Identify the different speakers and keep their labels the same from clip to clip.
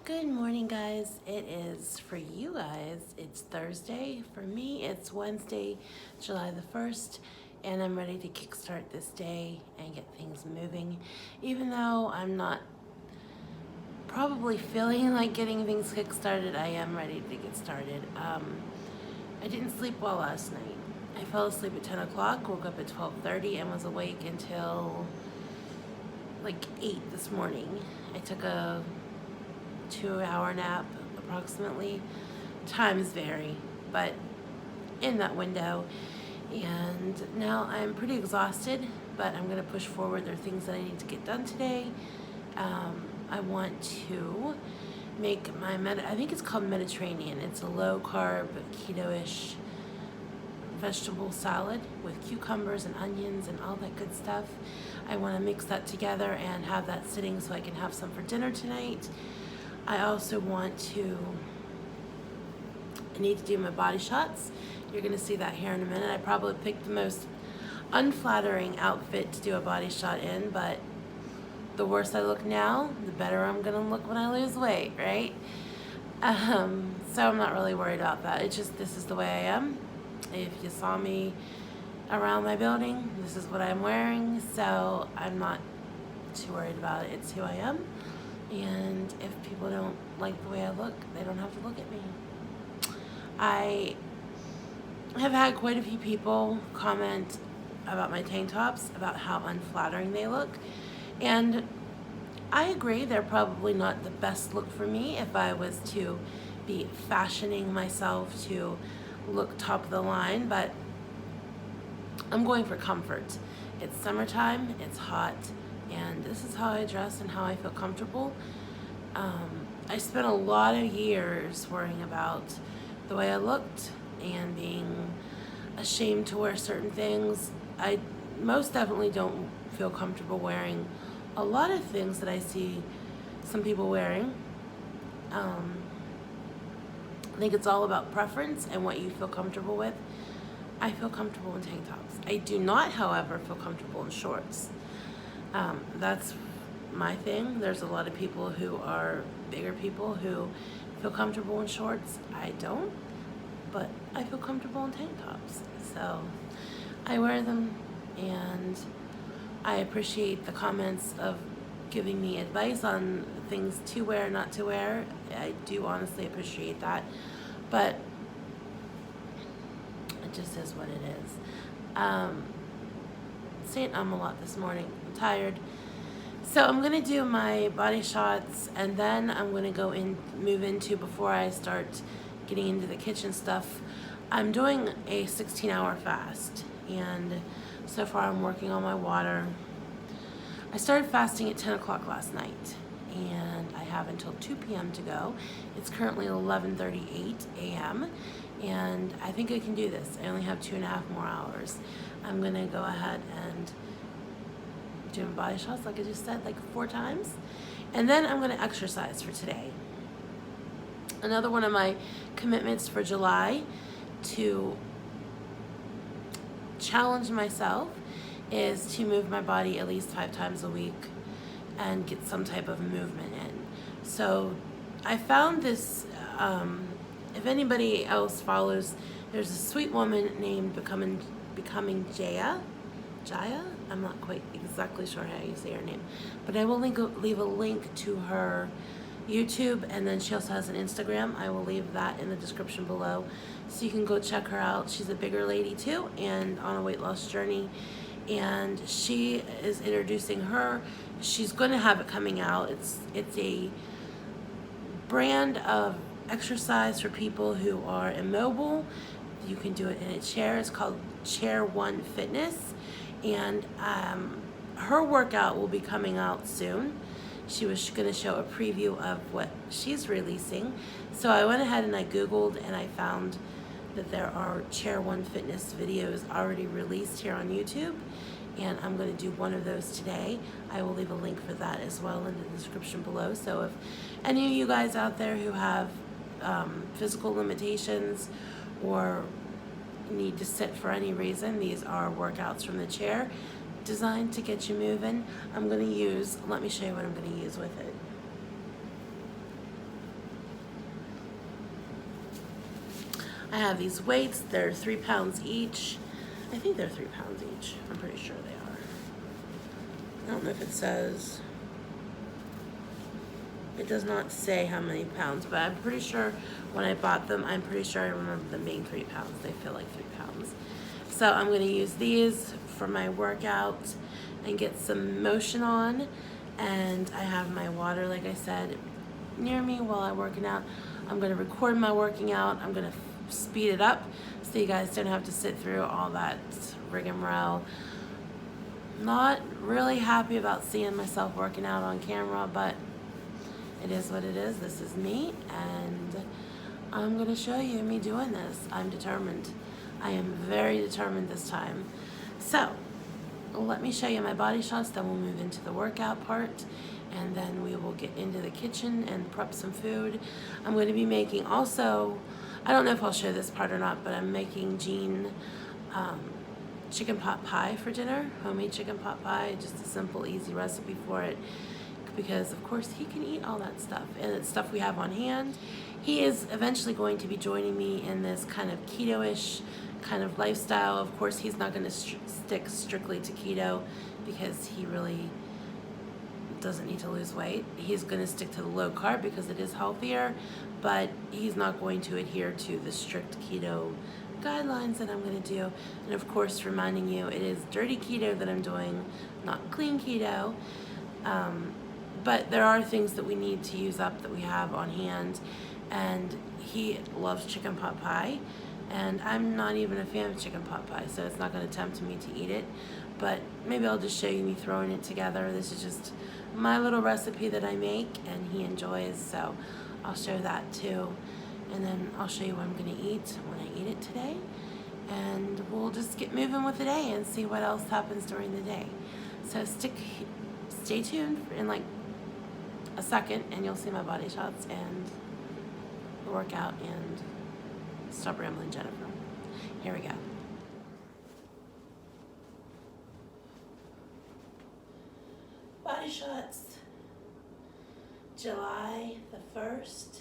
Speaker 1: Good morning, guys. It is for you guys. It's Thursday. For me, it's Wednesday, July the 1st, and I'm ready to kickstart this day and get things moving. Even though I'm not probably feeling like getting things kickstarted, I am ready to get started. I didn't sleep well last night. I fell asleep at 10 o'clock, woke up at 12:30, and was awake until like 8 this morning. I took a 2-hour nap approximately. Times vary, but in that window. And now I'm pretty exhausted, but I'm gonna push forward. There are things that I need to get done today. I want to make my I think it's called Mediterranean. It's a low carb, keto-ish vegetable salad with cucumbers and onions and all that good stuff. I want to mix that together and have that sitting so I can have some for dinner tonight. I also I need to do my body shots. You're going to see that here in a minute. I probably picked the most unflattering outfit to do a body shot in, but the worse I look now, the better I'm going to look when I lose weight, right? So I'm not really worried about that. It's just, this is the way I am. If you saw me around my building, this is what I'm wearing, so I'm not too worried about it. It's who I am. And if people don't like the way I look, they don't have to look at me. I have had quite a few people comment about my tank tops, about how unflattering they look. And I agree, they're probably not the best look for me if I was to be fashioning myself to look top of the line, but I'm going for comfort. It's summertime, it's hot, and this is how I dress and how I feel comfortable. I spent a lot of years worrying about the way I looked and being ashamed to wear certain things. I most definitely don't feel comfortable wearing a lot of things that I see some people wearing. I think it's all about preference and what you feel comfortable with. I feel comfortable in tank tops. I do not, however, feel comfortable in shorts. That's my thing. There's a lot of people who are bigger people who feel comfortable in shorts. I don't, but I feel comfortable in tank tops. So I wear them, and I appreciate the comments of giving me advice on things to wear, not to wear. I do honestly appreciate that, but it just is what it is. Staying a lot this morning. I'm tired. So I'm gonna do my body shots, and then I'm gonna move into, before I start getting into the kitchen stuff, I'm doing a 16-hour fast, and so far I'm working on my water. I started fasting at 10 o'clock last night, and I have until 2 p.m. to go. It's currently 11:38 a.m., and I think I can do this. I only have 2.5 more hours. I'm gonna go ahead and do my body shots, like I just said, like 4 times, and then I'm gonna exercise for today. Another one of my commitments for July to challenge myself is to move my body at least 5 times a week and get some type of movement in. So I found this, if anybody else follows, there's a sweet woman named Becoming Jaya. I'm not quite exactly sure how you say her name, but I will leave a link to her YouTube, and then she also has an Instagram. I will leave that in the description below, so you can go check her out. She's a bigger lady too, and on a weight loss journey, and she is introducing her. She's going to have it coming out. It's a brand of exercise for people who are immobile. You can do it in a chair. It's called Chair One Fitness, and her workout will be coming out soon. She was going to show a preview of what she's releasing. So I went ahead and I Googled, and I found that there are Chair One Fitness videos already released here on YouTube, and I'm going to do one of those today. I will leave a link for that as well in the description below. So if any of you guys out there who have physical limitations or need to sit for any reason, these are workouts from the chair designed to get you moving. Let me show you what I'm going to use with it. I have these weights. They're 3 pounds each. I think they're 3 pounds each. I'm pretty sure they are. I don't know if it says. It does not say how many pounds, but I'm pretty sure when I bought them, I'm pretty sure I remember them being 3 pounds. They feel like 3 pounds. So I'm going to use these for my workout and get some motion on. And I have my water, like I said, near me while I'm working out. I'm going to record my working out. I'm going to speed it up so you guys don't have to sit through all that rigmarole. Not really happy about seeing myself working out on camera, but it is what it is. This is me, and I'm going to show you me doing this. I'm determined. I am very determined this time. So, let me show you my body shots, then we'll move into the workout part, and then we will get into the kitchen and prep some food. I'm going to be making also, I don't know if I'll show this part or not, but I'm making Jean chicken pot pie for dinner, homemade chicken pot pie, just a simple, easy recipe for it, because of course he can eat all that stuff, and it's stuff we have on hand. He is eventually going to be joining me in this kind of keto-ish kind of lifestyle. Of course, he's not going to stick strictly to keto because he really doesn't need to lose weight. He's going to stick to the low carb because it is healthier, but he's not going to adhere to the strict keto guidelines that I'm going to do. And of course, reminding you, it is dirty keto that I'm doing, not clean keto. But there are things that we need to use up that we have on hand, and he loves chicken pot pie, and I'm not even a fan of chicken pot pie, so it's not going to tempt me to eat it. But maybe I'll just show you me throwing it together. This is just my little recipe that I make and he enjoys, so I'll show that too. And then I'll show you what I'm going to eat when I eat it today, and we'll just get moving with the day and see what else happens during the day. So stay tuned in like a second and you'll see my body shots and the workout, and stop rambling, Jennifer. Here we go. Body shots, July the 1st,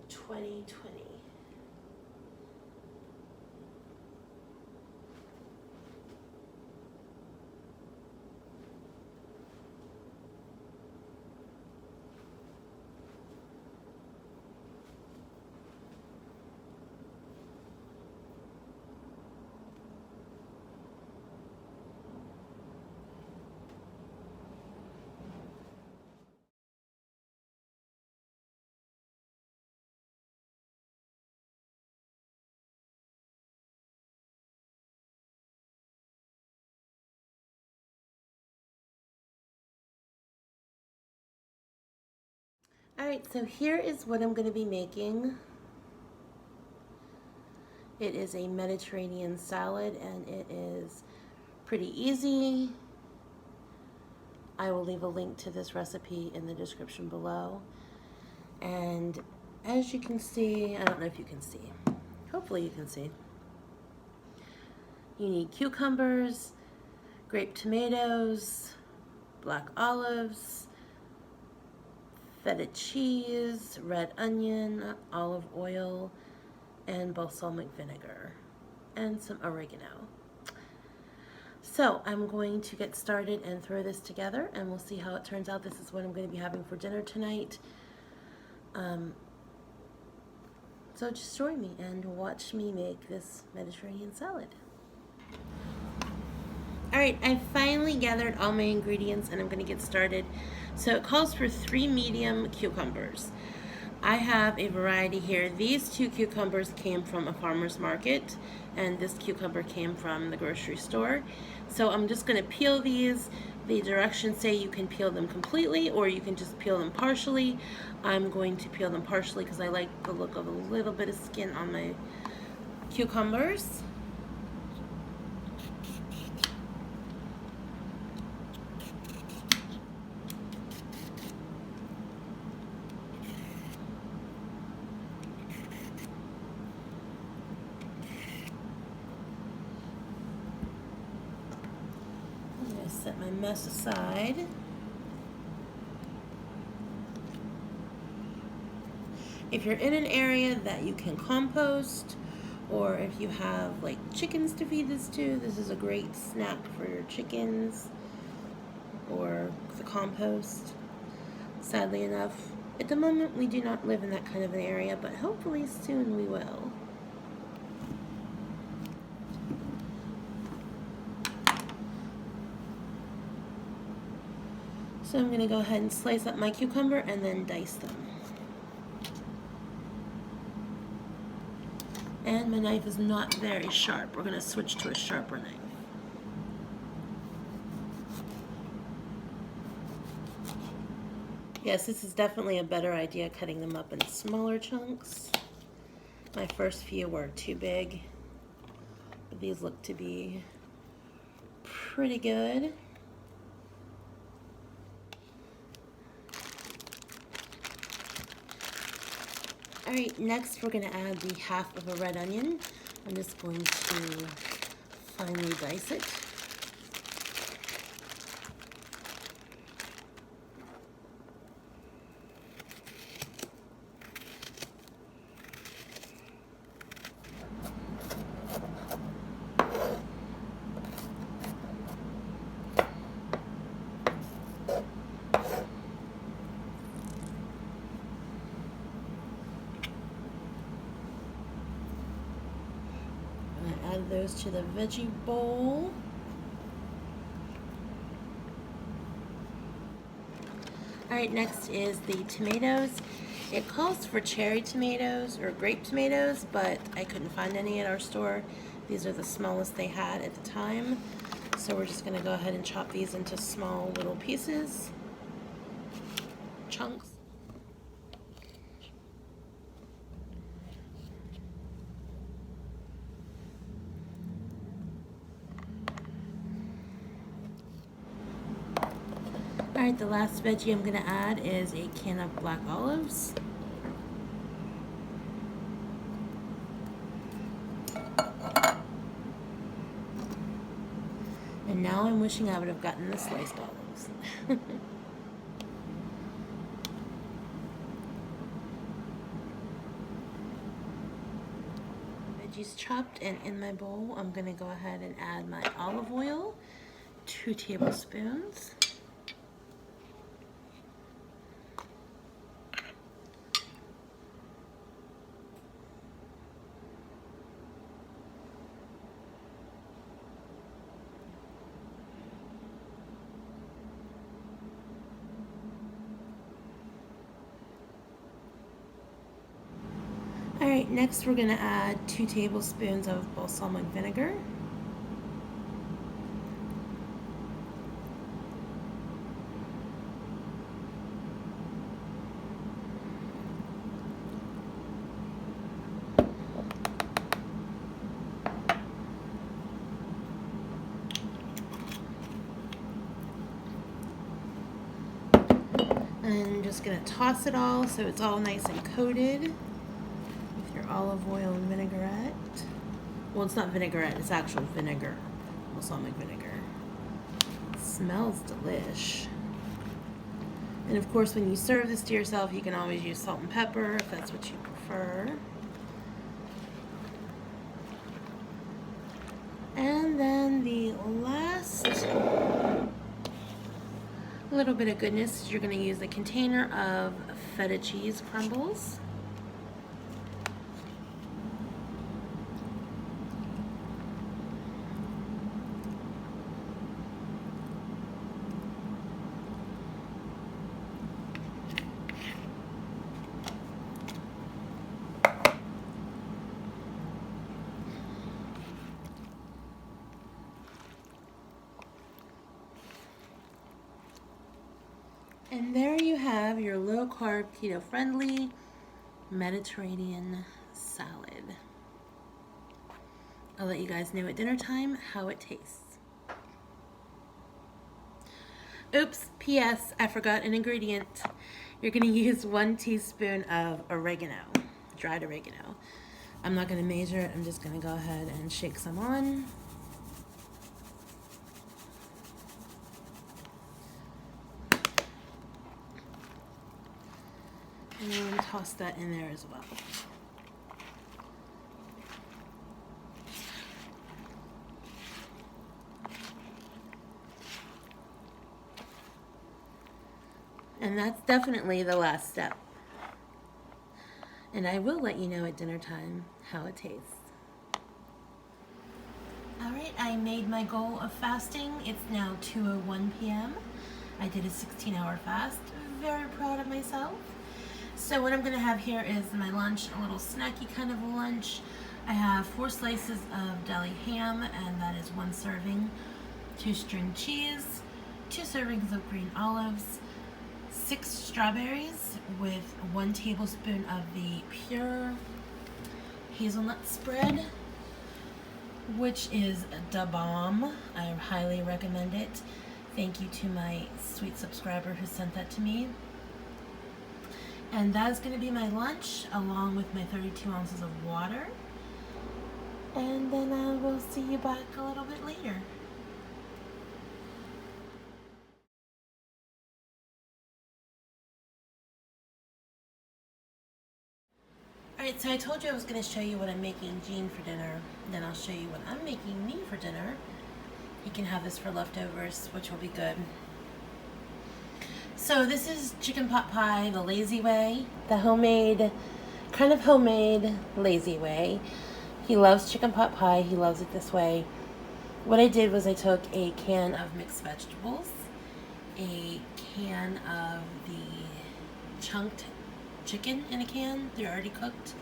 Speaker 1: 2020. Alright, so here is what I'm going to be making. It is a Mediterranean salad, and it is pretty easy. I will leave a link to this recipe in the description below. And as you can see, I don't know if you can see, hopefully you can see, you need cucumbers, grape tomatoes, black olives, feta cheese, red onion, olive oil, and balsamic vinegar, and some oregano. So I'm going to get started and throw this together, and we'll see how it turns out. This is what I'm going to be having for dinner tonight. So just join me and watch me make this Mediterranean salad. Alright, I've finally gathered all my ingredients and I'm going to get started. So it calls for 3 medium cucumbers. I have a variety here. These 2 cucumbers came from a farmer's market, and this cucumber came from the grocery store. So I'm just going to peel these. The directions say you can peel them completely or you can just peel them partially. I'm going to peel them partially because I like the look of a little bit of skin on my cucumbers. Set my mess aside. If you're in an area that you can compost Or if you have like chickens to feed this to, this is a great snack for your chickens or the compost. Sadly enough, at the moment we do not live in that kind of an area, but hopefully soon we will. So I'm going to go ahead and slice up my cucumber and then dice them. And my knife is not very sharp. We're going to switch to a sharper knife. Yes, this is definitely a better idea, cutting them up in smaller chunks. My first few were too big, but these look to be pretty good. Alright, next we're going to add the half of a red onion. I'm just going to finely dice it. Add those to the veggie bowl. Alright, next is the tomatoes. It calls for cherry tomatoes or grape tomatoes, but I couldn't find any at our store. These are the smallest they had at the time. So we're just going to go ahead and chop these into small little pieces, chunks. Alright, the last veggie I'm going to add is a can of black olives. And now I'm wishing I would have gotten the sliced olives. Veggies chopped, and in my bowl I'm going to go ahead and add my olive oil, 2 tablespoons. Alright, next we're going to add 2 tablespoons of balsamic vinegar. And I'm just going to toss it all so it's all nice and coated. Olive oil and vinaigrette. Well, it's not vinaigrette, it's actual vinegar. Balsamic vinegar. It smells delish. And of course, when you serve this to yourself, you can always use salt and pepper if that's what you prefer. And then the last little bit of goodness is you're going to use a container of feta cheese crumbles. And there you have your low-carb, keto-friendly Mediterranean salad. I'll let you guys know at dinner time how it tastes. Oops, P.S. I forgot an ingredient. You're going to use 1 teaspoon of oregano, dried oregano. I'm not going to measure it. I'm just going to go ahead and shake some on. And toss that in there as well. And that's definitely the last step. And I will let you know at dinner time how it tastes. Alright, I made my goal of fasting. It's now 2:01 p.m. I did a 16-hour fast. Very proud of myself. So what I'm going to have here is my lunch, a little snacky kind of a lunch. I have 4 slices of deli ham, and that is 1 serving, 2 string cheese, 2 servings of green olives, 6 strawberries with 1 tablespoon of the pure hazelnut spread, which is da bomb. I highly recommend it. Thank you to my sweet subscriber who sent that to me. And that's going to be my lunch, along with my 32 ounces of water. And then I will see you back a little bit later. Alright, so I told you I was going to show you what I'm making Jean for dinner. Then I'll show you what I'm making me for dinner. You can have this for leftovers, which will be good. So this is chicken pot pie the lazy way, the homemade, kind of homemade lazy way. He loves chicken pot pie, he loves it this way. What I did was I took a can of mixed vegetables, a can of the chunked chicken in a can, they're already cooked,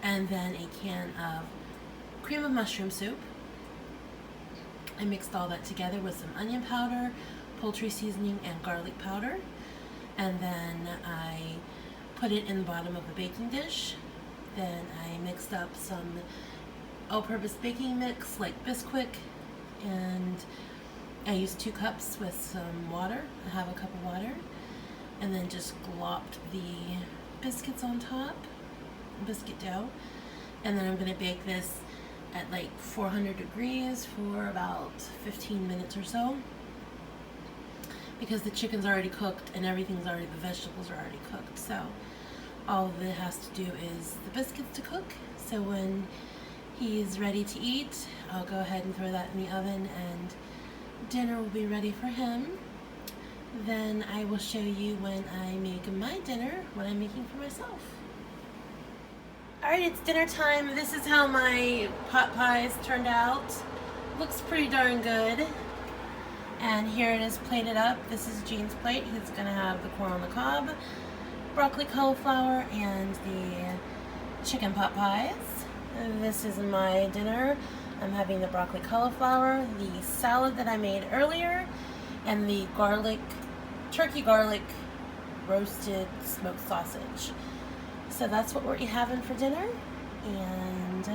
Speaker 1: and then a can of cream of mushroom soup. I mixed all that together with some onion powder, poultry seasoning, and garlic powder, and then I put it in the bottom of a baking dish. Then I mixed up some all-purpose baking mix like Bisquick, and I used 2 cups with some water. I have a cup of water, and then just glopped the biscuits on top, biscuit dough, and then I'm going to bake this at like 400 degrees for about 15 minutes or so, because the chicken's already cooked and everything's already, the vegetables are already cooked, so all it has to do is the biscuits to cook. So when he's ready to eat, I'll go ahead and throw that in the oven and dinner will be ready for him. Then I will show you when I make my dinner, what I'm making for myself. Alright, it's dinner time. This is how my pot pies turned out. Looks pretty darn good. And here it is plated up. This is Jean's plate. He's going to have the corn on the cob, broccoli cauliflower, and the chicken pot pies. And this is my dinner. I'm having the broccoli cauliflower, the salad that I made earlier, and the turkey garlic roasted smoked sausage. So that's what we're having for dinner, and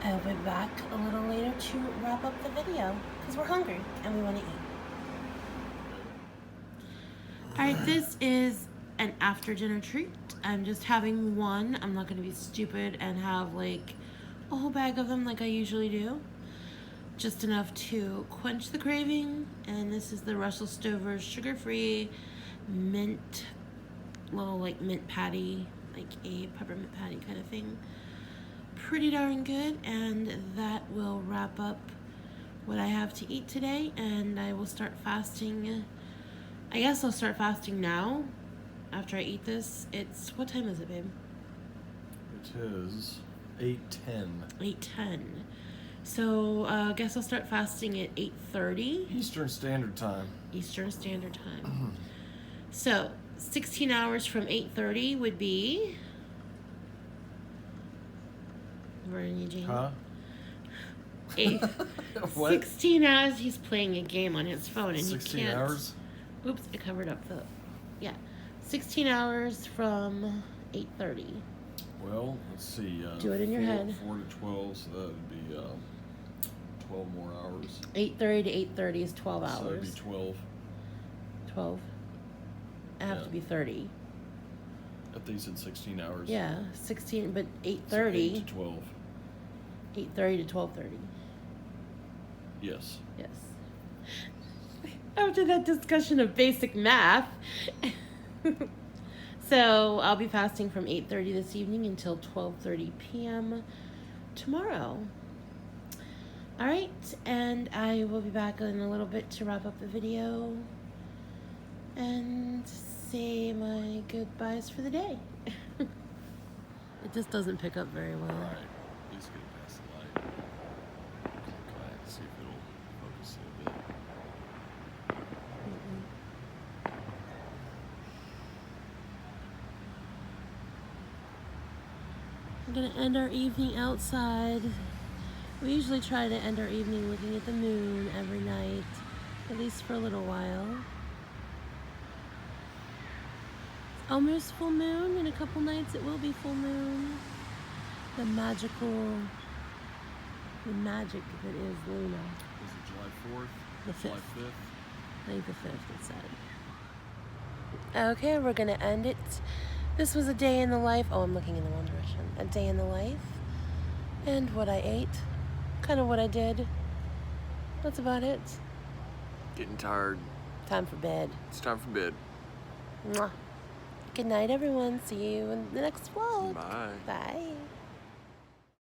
Speaker 1: I'll be back a little later to wrap up the video because we're hungry and we want to eat. Alright, this is an after dinner treat. I'm just having one. I'm not going to be stupid and have like a whole bag of them like I usually do. Just enough to quench the craving. And this is the Russell Stover's sugar-free mint, little like mint patty, like a peppermint patty kind of thing. Pretty darn good, and that will wrap up what I have to eat today, and I will start fasting. I guess I'll start fasting now after I eat this. It's, what time is it, babe?
Speaker 2: It is 8:10.
Speaker 1: 8:10. So I guess I'll start fasting at 8:30.
Speaker 2: Eastern Standard Time.
Speaker 1: Eastern Standard Time. So 16 hours from 8:30 would be... Where are you, Jane?
Speaker 2: Huh?
Speaker 1: 16 hours. He's playing a game on his phone and
Speaker 2: 16
Speaker 1: he can't.
Speaker 2: hours?
Speaker 1: Oops, I covered up the... Yeah. 16 hours from 8:30.
Speaker 2: Well, let's see.
Speaker 1: Do it in your head.
Speaker 2: 4 to 12, so that would be 12 more hours.
Speaker 1: 8:30 to 8:30 is 12 hours.
Speaker 2: So that would be 12.
Speaker 1: 12. It have to be 30.
Speaker 2: I think you said 16 hours.
Speaker 1: Yeah, 16, but 8:30.
Speaker 2: So 8 to 12.
Speaker 1: 8:30 to 12:30.
Speaker 2: Yes.
Speaker 1: Yes. After that discussion of basic math. So I'll be fasting from 8:30 this evening until 12:30 p.m. tomorrow. All right, and I will be back in a little bit to wrap up the video and say my goodbyes for the day. It just doesn't pick up very well.
Speaker 2: Alright, let's get it past the light. Okay, see if it'll focus a little bit.
Speaker 1: We're gonna end our evening outside. We usually try to end our evening looking at the moon every night, at least for a little while. It's almost full moon. In a couple nights it will be full moon. The magic that is Luna.
Speaker 2: Was it July 4th?
Speaker 1: The
Speaker 2: July
Speaker 1: 5th.
Speaker 2: 5th?
Speaker 1: I think the 5th it said. Okay, we're gonna end it. This was a day in the life. Oh, I'm looking in the wrong direction. A day in the life. And what I ate. Kind of what I did. That's about it.
Speaker 2: Getting tired.
Speaker 1: Time for bed.
Speaker 2: It's time for bed.
Speaker 1: Mwah. Good night, everyone. See you in the next vlog.
Speaker 2: Bye.
Speaker 1: Bye.